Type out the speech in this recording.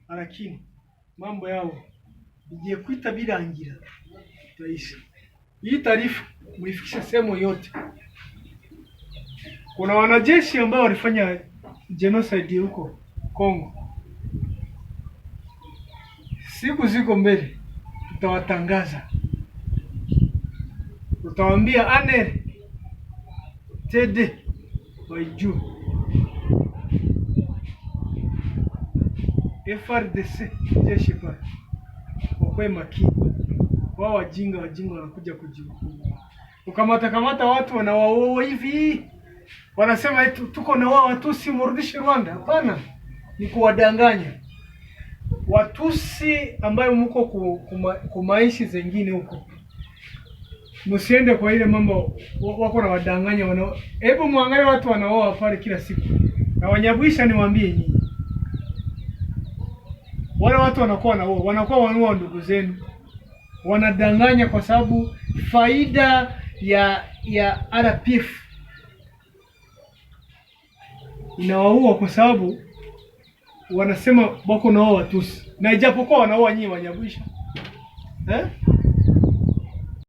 lakini mambo yao igiye kwita birangira taisha. Hii taarifa muifikisha sehemu yote. Kuna wanajeshi ambao walifanya genocide huko Kongo. Siku ziko mbele tutawatangaza. Tutawaambia anere tede waiju FRDC jeshi pale wakwe makini. Wao wajinga wanakuja kujihukumu. Kamata watu wanawaoa hivi. Wanasema tuko na wao Watusi mrudishe Rwanda. Hapana. Ni kuwadanganya. Watusi ambayo mko kumaishi zingine huko. Msiende kwa ile mambo wako na wadanganya Hebu muangalie watu wanaoa pale kila siku. Na Wanyabwisha niwaambie nyinyi. Wale watu wanakuwa wanua ndugu zenu. Wanadanganya kwa sababu faida ya RPF inawaua kwa sababu wanasema bako na wao Watusi. Na ijapokuwa wanaoa nyinyi Wanyabwisha.